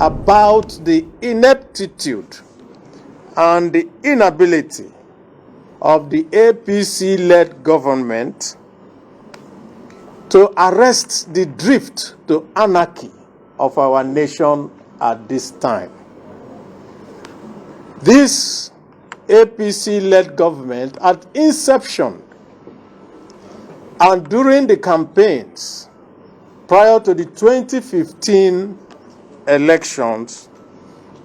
about the ineptitude and the inability of the APC-led government to arrest the drift to anarchy of our nation at this time. This APC-led government at inception and during the campaigns prior to the 2015 elections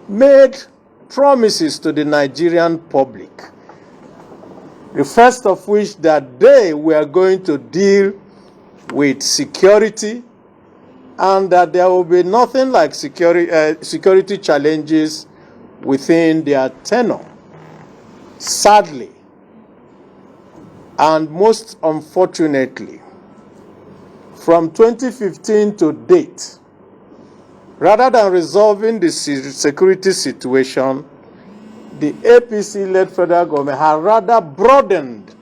made promises to the Nigerian public. The first of which that they were going to deal with security and that there will be nothing like security challenges within their tenure. Sadly, and most unfortunately, from 2015 to date, rather than resolving the security situation, the APC-led federal government has rather broadened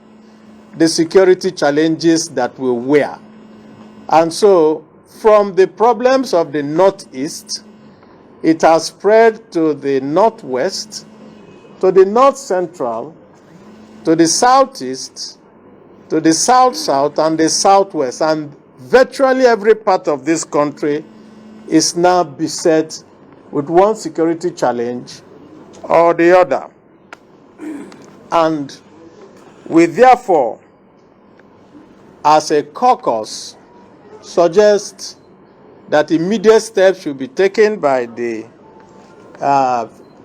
the security challenges that we were. And so, from the problems of the Northeast, it has spread to the Northwest, to the North Central, to the Southeast, to the South-South, and the Southwest. And virtually every part of this country is now beset with one security challenge or the other. And we therefore, as a caucus, suggest that immediate steps should be taken by the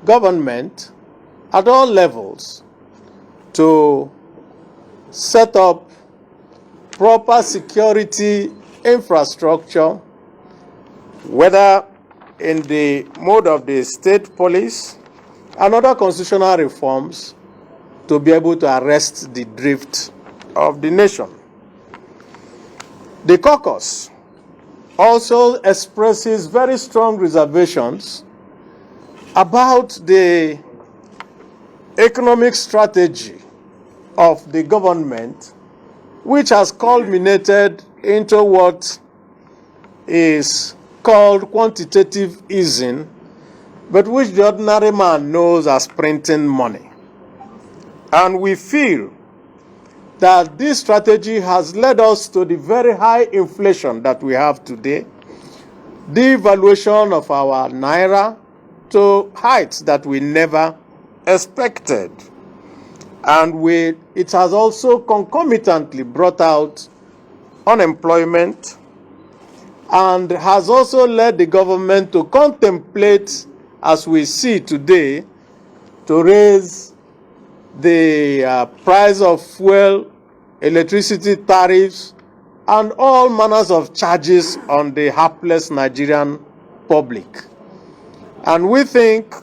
government at all levels to set up proper security infrastructure, whether in the mode of the state police and other constitutional reforms, to be able to arrest the drift of the nation. The caucus also expresses very strong reservations about the economic strategy of the government, which has culminated into what is called quantitative easing, but which the ordinary man knows as printing money. And we feel that this strategy has led us to the very high inflation that we have today, devaluation of our naira to heights that we never expected. And it has also concomitantly brought out unemployment and has also led the government to contemplate, as we see today, to raise the price of fuel, electricity tariffs, and all manners of charges on the hapless Nigerian public. And we think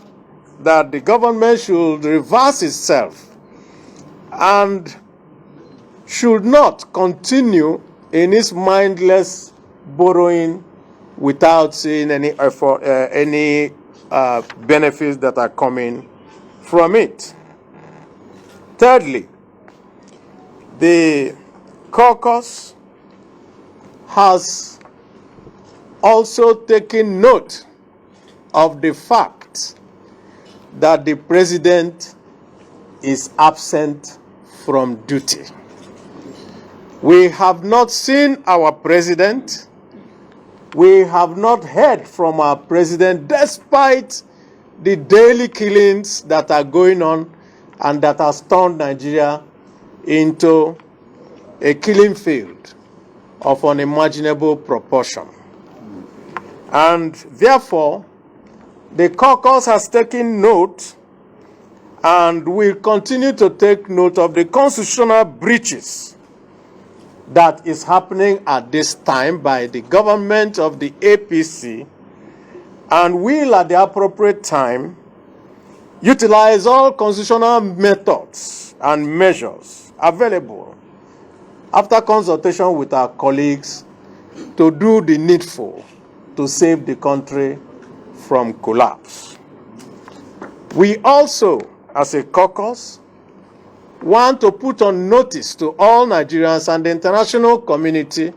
that the government should reverse itself and should not continue in its mindless borrowing without seeing any effort, benefits that are coming from it. Thirdly, the caucus has also taken note of the fact that the president is absent from duty. We have not seen our president. We have not heard from our president, despite the daily killings that are going on and that has turned Nigeria into a killing field of unimaginable proportion. And therefore, the caucus has taken note and will continue to take note of the constitutional breaches that is happening at this time by the government of the APC, and will at the appropriate time utilize all constitutional methods and measures available after consultation with our colleagues to do the needful to save the country from collapse. We also, as a caucus, want to put on notice to all Nigerians and the international community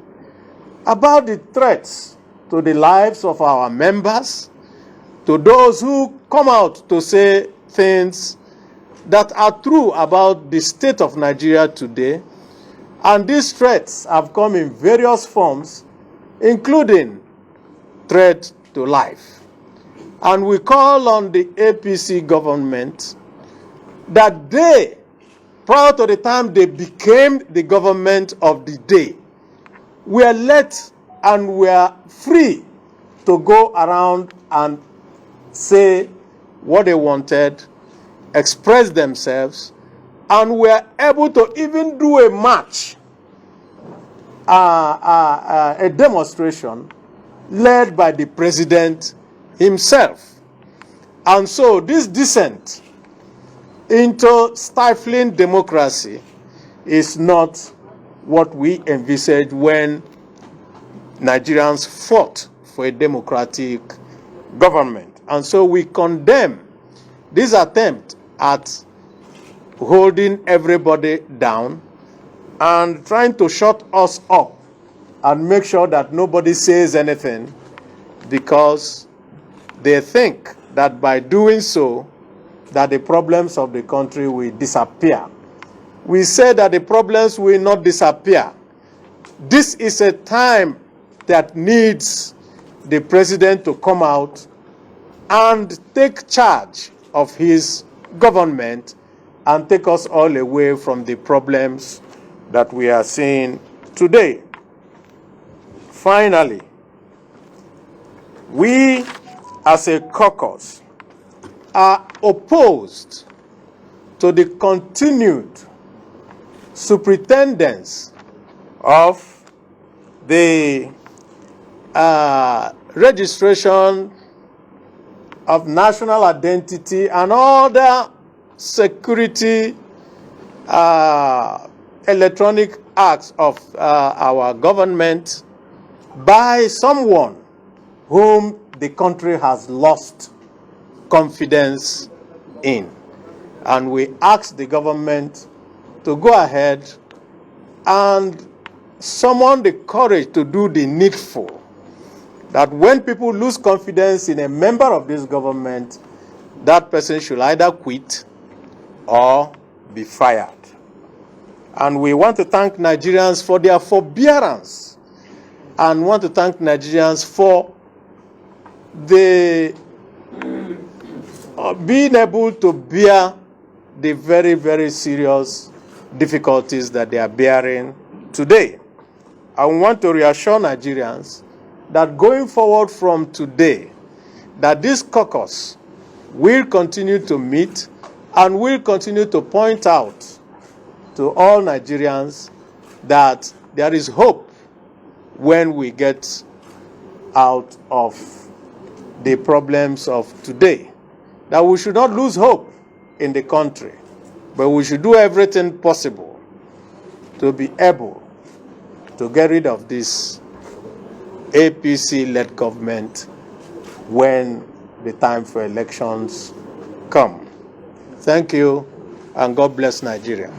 about the threats to the lives of our members to those who come out to say things that are true about the state of Nigeria today. And these threats have come in various forms, including threat to life. And we call on the APC government that they, prior to the time they became the government of the day, were let and were free to go around and say what they wanted, express themselves, and were able to even do a march, a demonstration led by the president himself. And so this descent into stifling democracy is not what we envisaged when Nigerians fought for a democratic government. And so we condemn this attempt at holding everybody down and trying to shut us up and make sure that nobody says anything, because they think that by doing so, that the problems of the country will disappear. We say that the problems will not disappear. This is a time that needs the president to come out and take charge of his government and take us all away from the problems that we are seeing today. Finally, we as a caucus are opposed to the continued superintendence of the registration of national identity and other security electronic acts of our government by someone whom the country has lost confidence in. And we ask the government to go ahead and summon the courage to do the needful, that when people lose confidence in a member of this government, that person should either quit or be fired. And we want to thank Nigerians for their forbearance, and want to thank Nigerians for the being able to bear the very, very serious difficulties that they are bearing today. I want to reassure Nigerians that going forward from today, that this caucus will continue to meet and will continue to point out to all Nigerians that there is hope when we get out of the problems of today. That we should not lose hope in the country, but we should do everything possible to be able to get rid of this APC-led government when the time for elections come. Thank you, and God bless Nigeria.